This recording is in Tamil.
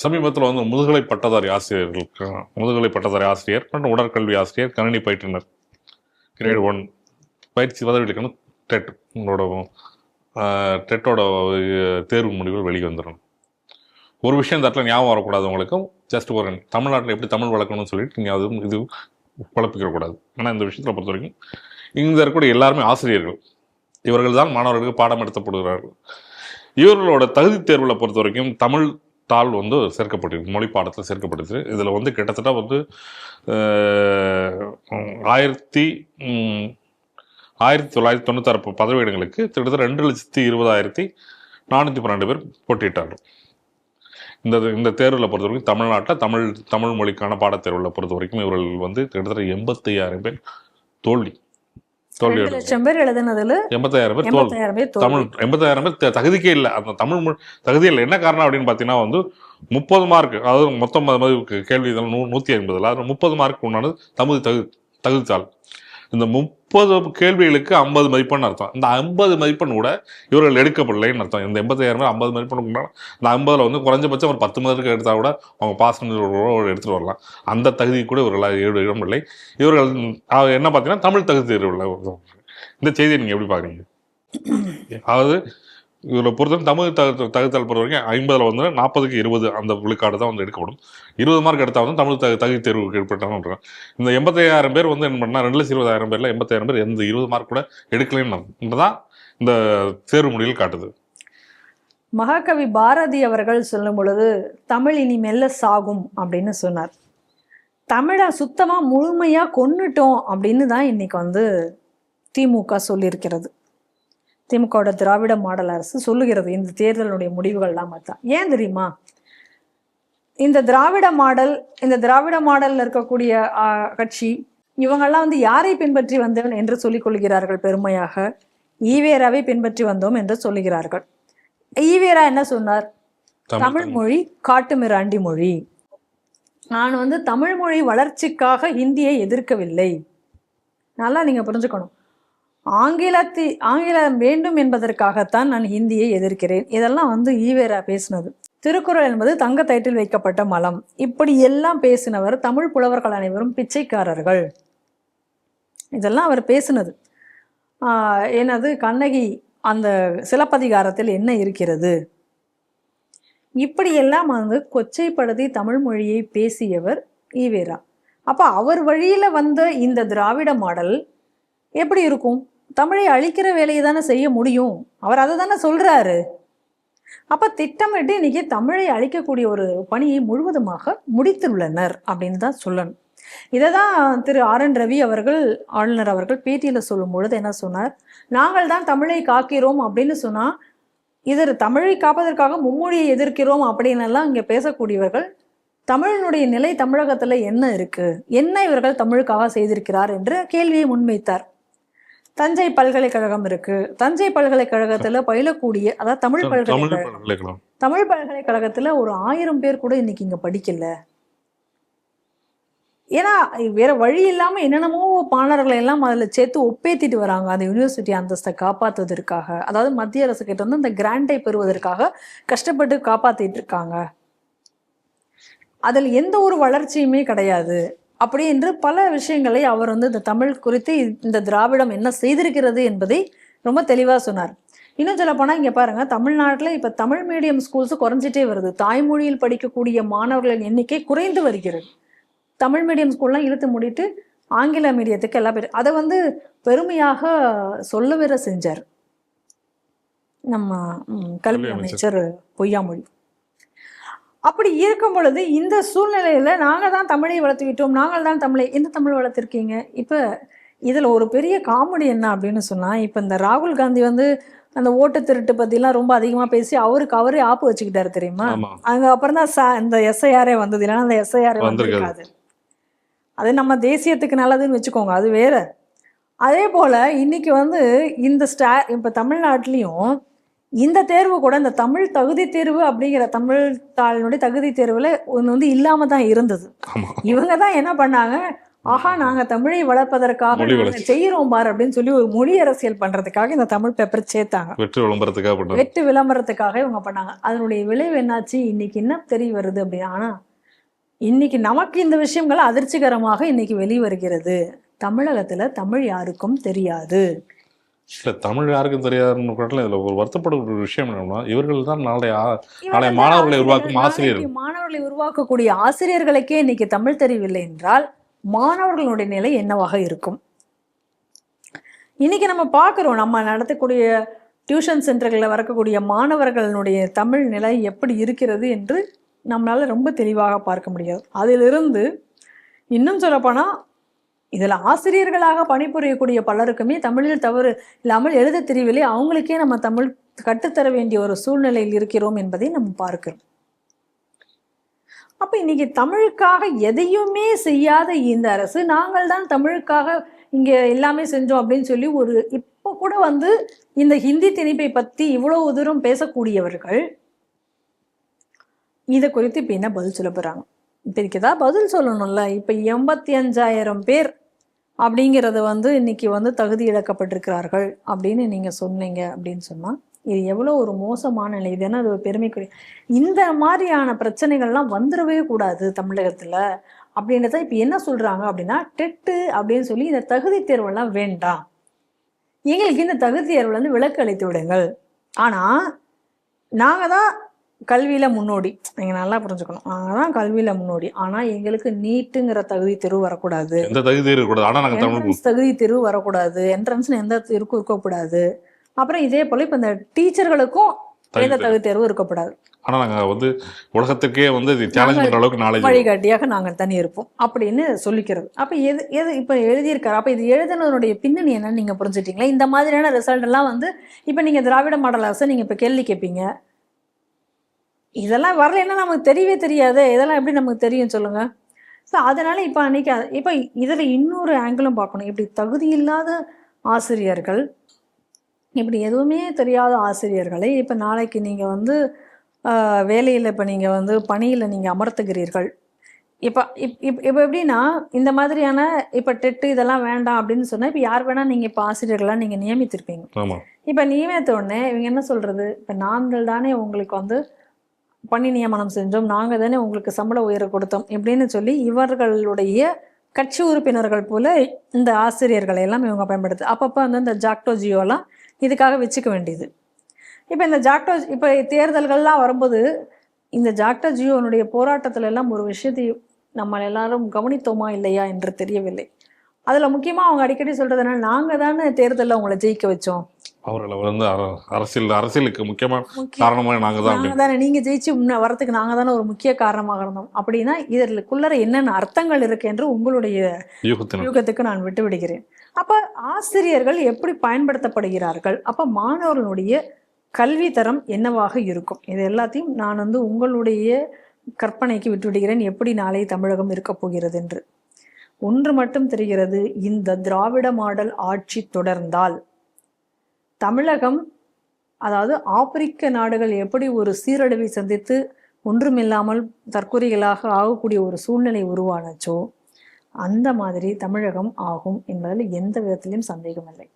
சமீபத்தில் வந்து முதுகலை பட்டதாரி ஆசிரியர்களுக்கு முதுகலை பட்டதாரி ஆசிரியர் மற்றும் உடற்கல்வி ஆசிரியர் கணினி பயிற்றுனர் கிரேட் 1 பயிற்சி பதவிகளுக்கான டெட் உங்களோட டெட்டோட தேர்வு முடிவுகள் வெளியே வந்துடணும். ஒரு விஷயம் இந்த இடத்துல ஞாபகம் வரக்கூடாது உங்களுக்கும். ஜஸ்ட் ஒரு தமிழ்நாட்டில் எப்படி தமிழ் வளர்க்கணும்னு சொல்லிட்டு நீங்கள் அது இது குழப்பிக்கக்கூடாது. ஆனால் இந்த விஷயத்தில் பொறுத்த வரைக்கும் இங்கே இருக்கக்கூடிய எல்லாருமே ஆசிரியர்கள். இவர்கள் தான் மாணவர்களுக்கு பாடம் எடுத்தப்படுகிறார்கள். இவர்களோட தகுதி தேர்வில் பொறுத்த வரைக்கும் தமிழ் தாள் வந்து சேர்க்கப்பட்டிருக்கு, மொழி பாடத்தில் சேர்க்கப்பட்டிருக்கு. இதில் வந்து கிட்டத்தட்ட வந்து 1996 பதவியிடங்களுக்கு கிட்டத்தட்ட 2,20,412 பேர் போட்டியிட்டார்கள். இந்த தேர்வில் பொறுத்த வரைக்கும் தமிழ்நாட்டில் தமிழ் மொழிக்கான பாடத்தேர்வில் பொறுத்த வரைக்கும் இவர்கள் வந்து கிட்டத்தட்ட 85,000 பேர் தோல்வி. 2,00,000 பேர் எழுதுனதுல 85,000 பேர் தமிழ் 85,000 பேர் தகுதிக்கே இல்லை. அந்த தமிழ் தகுதி இல்லை. என்ன காரணம் அப்படின்னு பார்த்தீங்கன்னா வந்து 30 மார்க், அதாவது மொத்தம் கேள்வி 150, அது 30 மார்க் உண்டானது தமிழ் தகுதித்தாள். இந்த 30 கேள்விகளுக்கு 50 மதிப்பெண் அர்த்தம். இந்த 50 மதிப்பெண் கூட இவர்கள் எடுக்கப்படலைன்னு அர்த்தம். இந்த 85,000 பேர் 50 மதிப்பெண் இந்த 50ல் வந்து குறைஞ்சபட்சம் ஒரு 10 மார்க்கு எடுத்தால் கூட அவங்க பாஸ் எடுத்துகிட்டு வரலாம். அந்த தகுதி கூட இவர்களால் இடமில்லை. இவர்கள் என்ன பார்த்தீங்கன்னா தமிழ் தகுதி தேர்வில். இந்த செய்தியை நீங்கள் எப்படி பார்க்குறீங்க? அதாவது இதில் பொறுத்தவரை தமிழ் தகுதித்தாள் பொறுத்த வரைக்கும் 50ல் வந்து 40க்கு 20 அந்த விழுக்காடு தான் வந்து எடுக்கப்படும். 20 மார்க் எடுத்தால் வந்து தமிழ் தகுதி தேர்வுக்கு ஏற்பட்டாங்க. இந்த 85,000 பேர் வந்து என்ன பண்ணால் 2,20,000 பேரில் 85,000 பேர் எந்த 20 மார்க் கூட எடுக்கலைன்னு தான் இந்த தேர்வு முடிவில் காட்டுது. மகாகவி பாரதி அவர்கள் சொல்லும் பொழுது தமிழ் இனி மெல்ல சாகும் அப்படின்னு சொன்னார். தமிழை சுத்தமாக முழுமையாக கொன்னுட்டோம் அப்படின்னு தான் இன்னைக்கு வந்து திமுக சொல்லியிருக்கிறது. திமுகவோட திராவிட மாடல் அரசு சொல்லுகிறது இந்த தேர்தலுடைய முடிவுகள்லாம் பார்த்தா. ஏன் தெரியுமா? இந்த திராவிட மாடலில் இருக்கக்கூடிய கட்சி இவங்கெல்லாம் வந்து யாரை பின்பற்றி வந்தோம் என்று சொல்லிக் கொள்கிறார்கள் பெருமையாக? ஈவேராவை பின்பற்றி வந்தோம் என்று சொல்லுகிறார்கள். ஈவேரா என்ன சொன்னார்? தமிழ் மொழி காட்டுமிராண்டி மொழி. நான் வந்து தமிழ் மொழி வளர்ச்சிக்காக ஹிந்தியை எதிர்க்கவில்லை. நல்லா நீங்க புரிஞ்சுக்கணும். ஆங்கிலம் வேண்டும் என்பதற்காகத்தான் நான் ஹிந்தியை எதிர்க்கிறேன். இதெல்லாம் வந்து ஈவேரா பேசினது. திருக்குறள் என்பது தங்க தயிற்றில் வைக்கப்பட்ட மலம். இப்படி எல்லாம் பேசினவர். தமிழ் புலவர்கள் அனைவரும் பிச்சைக்காரர்கள். இதெல்லாம் அவர் பேசினது. என்னது கண்ணகி அந்த சிலப்பதிகாரத்தில் என்ன இருக்கிறது, இப்படியெல்லாம் வந்து கொச்சைப்படுத்தி தமிழ் மொழியை பேசியவர் ஈவேரா. அப்போ அவர் வழியில் வந்த இந்த திராவிட மாடல் எப்படி இருக்கும்? தமிழை அழிக்கிற வேலையை தானே செய்ய முடியும். அவர் அதை தானே சொல்றாரு. அப்போ திட்டமிட்டு இன்னைக்கு தமிழை அழிக்கக்கூடிய ஒரு பணியை முழுவதுமாக முடித்துள்ளனர் அப்படின்னு தான் சொல்லணும். இதை தான் திரு RN ரவி அவர்கள், ஆளுநர் அவர்கள் பேட்டியில் சொல்லும் பொழுது என்ன சொன்னார்? நாங்கள் தான் தமிழை காக்கிறோம் அப்படின்னு சொன்னால் இது தமிழை காப்பதற்காக மும்மொழியை எதிர்க்கிறோம் அப்படின்னு எல்லாம் இங்கே பேசக்கூடியவர்கள் தமிழினுடைய நிலை தமிழகத்தில் என்ன இருக்கு, என்ன இவர்கள் தமிழுக்காக செய்திருக்கிறார் என்ற கேள்வியை முன்வைத்தார். தஞ்சை பல்கலைக்கழகம் இருக்கு. தஞ்சை பல்கலைக்கழகத்துல பயிலக்கூடிய, அதாவது தமிழ் பல்கலைக்கழகத்துல ஒரு 1000 பேர் கூட இன்னைக்கு இங்க படிக்கல. ஏன்னா வேற வழி இல்லாம என்னென்னமோ மாணவர்களை எல்லாம் அதுல சேர்த்து ஒப்பேத்திட்டு வராங்க அந்த யூனிவர்சிட்டி அந்தஸ்தை காப்பாற்றுவதற்காக. அதாவது மத்திய அரசு கிட்ட வந்து அந்த கிராண்டை பெறுவதற்காக கஷ்டப்பட்டு காப்பாத்திட்டு இருக்காங்க. அதில் எந்த ஒரு வளர்ச்சியுமே கிடையாது. அப்படி என்று பல விஷயங்களை அவர் வந்து இந்த தமிழ் குறித்து இந்த திராவிடம் என்ன செய்திருக்கிறது என்பதை ரொம்ப தெளிவாக சொன்னார். இன்னும் சொல்ல போனால் இங்கே பாருங்க, தமிழ்நாட்டில் இப்போ தமிழ் மீடியம் ஸ்கூல்ஸ் குறைஞ்சிட்டே வருது. தாய்மொழியில் படிக்கக்கூடிய மாணவர்களின் எண்ணிக்கை குறைந்து வருகிறது. தமிழ் மீடியம் ஸ்கூல்லாம் இழுத்து மூடிட்டு ஆங்கில மீடியத்துக்கு எல்லா பேர் அதை வந்து பெருமையாக சொல்ல வேற செஞ்சார் நம்ம கல்வி அமைச்சர் பொய்யாமொழி. அப்படி இருக்கும் பொழுது இந்த சூழ்நிலையில நாங்கள் தான் தமிழை வளர்த்து விட்டோம், நாங்கள் தான் தமிழை, எந்த தமிழ் வளர்த்துருக்கீங்க? இப்போ இதில் ஒரு பெரிய காமெடி என்ன அப்படின்னு சொன்னால், இப்போ இந்த ராகுல் காந்தி வந்து அந்த ஓட்டு திருட்டு பற்றிலாம் ரொம்ப அதிகமாக பேசி அவரே ஆப்பு வச்சுக்கிட்டாரு தெரியுமா? அங்கே அப்புறம் தான் இந்த SIR வந்தது. இல்லைன்னா அந்த SIR வந்திருக்காது. அது நம்ம தேசியத்துக்கு நல்லதுன்னு வச்சுக்கோங்க, அது வேற. அதே போல் இன்னைக்கு வந்து இந்த இப்போ தமிழ்நாட்டிலையும் இந்த தேர்வு கூட, இந்த தமிழ் தகுதி தேர்வு அப்படிங்கிற தமிழ் தாளினுடைய தகுதி தேர்வில் ஒன்று வந்து இல்லாமல் தான் இருந்தது. இவங்க தான் என்ன பண்ணாங்க, ஆஹா நாங்க தமிழை வளர்ப்பதற்காக மொழி நாங்க வளர்ச்சி. செய்யறோம் பார் அப்படின்னு சொல்லி ஒரு மொழி அரசியல் பண்றதுக்காக இந்த தமிழ் பேப்பர் சேர்த்தாங்க. வெற்றி விளம்பரத்துக்காக பண்ணது. வெட்டு விளம்பரத்துக்காக இவங்க பண்ணாங்க. அதனுடைய விளைவு என்னாச்சு? இன்னைக்கு என்ன தெரிய வருது அப்படின்னா, ஆனா இன்னைக்கு நமக்கு இந்த விஷயங்கள் அதிர்ச்சிகரமாக இன்னைக்கு வெளிவருகிறது. தமிழகத்துல தமிழ் யாருக்கும் தெரியாது. இல்ல தமிழ் யாருக்கும் தெரியாதுன்னு கூட இதுல ஒரு வருத்தப்படக்கூடிய ஒரு விஷயம் என்னன்னா, இவர்கள் தான் நாளைய இவர்கள் மாணவர்களை தான் உருவாக்கும் ஆசிரியர். நாளைக்கு மாணவர்களை உருவாக்கக்கூடிய ஆசிரியர்களுக்கே இன்னைக்கு தமிழ் தெரியவில்லை என்றால் மாணவர்களுடைய நிலை என்னவாக இருக்கும்? இன்னைக்கு நம்ம பார்க்குறோம், நம்ம நடத்தக்கூடிய டியூஷன் சென்டர்களில் வரக்கூடிய மாணவர்களுடைய தமிழ் நிலை எப்படி இருக்கிறது என்று நம்மளால ரொம்ப தெளிவாக பார்க்க முடியாது. அதிலிருந்து இன்னும் சொல்லப்போனால் இதில் ஆசிரியர்களாக பணிபுரியக்கூடிய பலருக்குமே தமிழில் தவறு இல்லாமல் எழுத தெரியவில்லை. அவங்களுக்கே நம்ம தமிழ் கற்றுத்தர வேண்டிய ஒரு சூழ்நிலையில் இருக்கிறோம் என்பதை நம்ம பார்க்கிறோம். அப்ப இன்னைக்கு தமிழுக்காக எதையுமே செய்யாத இந்த அரசு, நாங்கள் தான் தமிழுக்காக இங்க எல்லாமே செஞ்சோம் அப்படின்னு சொல்லி ஒரு இப்போ கூட வந்து இந்த ஹிந்தி திணிப்பை பத்தி இவ்வளவு தூரம் பேசக்கூடியவர்கள் இதை குறித்து இப்ப என்ன பதில் சொல்ல போறாங்க? இப்ப இதுக்கு ஏதாவது பதில் சொல்லணும்ல. இப்ப 85,000 பேர் அப்படிங்கிறது வந்து இன்னைக்கு வந்து தகுதி இழக்கப்பட்டிருக்கிறார்கள் அப்படின்னு நீங்க சொன்னீங்க அப்படின்னு சொன்னா இது எவ்வளோ ஒரு மோசமான நிலை. இது என்ன, அது ஒரு பெருமைக்குரிய. இந்த மாதிரியான பிரச்சனைகள்லாம் வந்துடவே கூடாது தமிழகத்தில் அப்படின்றத இப்போ என்ன சொல்கிறாங்க அப்படின்னா, டெட்டு அப்படின்னு சொல்லி இந்த தகுதி தேர்வெல்லாம் வேண்டாம், எங்களுக்கு இந்த தகுதி தேர்வுலேருந்து விலக்கு அளித்து விடுங்கள். ஆனால் நாங்கள் தான் கல்வியில் முன்னோடி, நீங்கள் நல்லா புரிஞ்சுக்கணும், நாங்கள் தான் கல்வியில் முன்னோடி. ஆனால் எங்களுக்கு நீட்டுங்கிற தகுதி தேர்வு வரக்கூடாது, எந்த தகுதி தேர்வு இருக்கக்கூடாது, ஆனால் நாங்கள் தமிழ் தகுதி தேர்வு வரக்கூடாது, என்ட்ரன்ஸ்னு எந்த தேர்வுக்கும் இருக்கக்கூடாது. அப்புறம் இதே போல இப்போ இந்த டீச்சர்களுக்கும் எந்த தகுதி தேர்வு இருக்கக்கூடாது. ஆனால் நாங்கள் வந்து உலகத்துக்கே வந்து சேலஞ்ச் பண்ணுற அளவுக்கு நாலேஜ் வழிகாட்டியாக நாங்கள் தனி இருப்போம் அப்படின்னு சொல்லிக்கிறது. அப்போ எது இப்போ எழுதியிருக்காரு. அப்போ இது எழுதினதனுடைய பின்னணி என்னன்னு நீங்கள் புரிஞ்சுட்டீங்களா? இந்த மாதிரியான ரிசல்ட் எல்லாம் வந்து இப்போ நீங்கள் திராவிட மாடல் அரசை நீங்கள் இப்போ கேள்வி கேட்பீங்க, இதெல்லாம் வரலைன்னா நமக்கு தெரியவே தெரியாது, இதெல்லாம் எப்படி நமக்கு தெரியும் சொல்லுங்க? ஸோ அதனால இப்போ அன்னைக்கு இப்போ இதில் இன்னொரு ஆங்கிளும் பார்க்கணும். இப்படி தகுதி இல்லாத ஆசிரியர்கள், இப்படி எதுவுமே தெரியாத ஆசிரியர்களை இப்போ நாளைக்கு நீங்கள் வந்து வேலையில் இப்போ நீங்கள் வந்து பணியில் நீங்கள் அமர்த்துகிறீர்கள். இப்போ இப்போ எப்படின்னா இந்த மாதிரியான இப்போ டெட்டு இதெல்லாம் வேண்டாம் அப்படின்னு சொன்னால் இப்போ யார் வேணால் நீங்கள் இப்போ ஆசிரியர்களாக நீங்கள் நியமித்திருப்பீங்க. இப்போ நியமித்த உடனே இவங்க என்ன சொல்கிறது, இப்போ நாங்கள் தானே உங்களுக்கு வந்து பணி நியமனம் செஞ்சோம், நாங்கள் தானே உங்களுக்கு சம்பள உயர்வு கொடுத்தோம் இப்படின்னு சொல்லி இவர்களுடைய கட்சி உறுப்பினர்கள் போல இந்த ஆசிரியர்களை எல்லாம் இவங்க பயன்படுத்து. அப்பப்போ வந்து இந்த ஜாக்டோ ஜியோலாம் இதுக்காக வச்சுக்க வேண்டியது. இப்போ இந்த ஜாக்டோ இப்போ தேர்தல்கள்லாம் வரும்போது இந்த ஜாக்டோ ஜியோனுடைய போராட்டத்துல எல்லாம் ஒரு விஷயத்தை நம்ம எல்லாரும் கவனித்தோமா இல்லையா என்று தெரியவில்லை. அதில் முக்கியமாக அவங்க அடிக்கடி சொல்கிறதுனா, நாங்கள் தானே தேர்தலில் அவங்கள ஜெயிக்க வச்சோம், அவர்களை வந்து அரசியலுக்கு முக்கியமான காரணமாக நாங்கள் தானே, நீங்கள் ஜெயிச்சு வரத்துக்கு நாங்கள் தானே ஒரு முக்கிய காரணமாக இருந்தோம் அப்படின்னா இதற்குள்ளற என்னென்ன அர்த்தங்கள் இருக்கு என்று உங்களுடைய யூகத்துக்கு நான் விட்டு விடுகிறேன். அப்போ ஆசிரியர்கள் எப்படி பயன்படுத்தப்படுகிறார்கள், அப்போ மாணவர்களுடைய கல்வி தரம் என்னவாக இருக்கும், இது எல்லாத்தையும் நான் வந்து உங்களுடைய கற்பனைக்கு விட்டு விடுகிறேன், எப்படி நாளை தமிழகம் இருக்க போகிறது என்று. ஒன்று மட்டும் தெரிகிறது, இந்த திராவிட மாடல் ஆட்சி தொடர்ந்தால் தமிழகம், அதாவது ஆப்பிரிக்க நாடுகள் எப்படி ஒரு சீரழிவை சந்தித்து ஒன்றுமில்லாமல் தற்கொலைகளாக ஆகக்கூடிய ஒரு சூழ்நிலை உருவானச்சோ அந்த மாதிரி தமிழகம் ஆகும் என்பதில் எந்த விதத்திலும் சந்தேகமில்லை.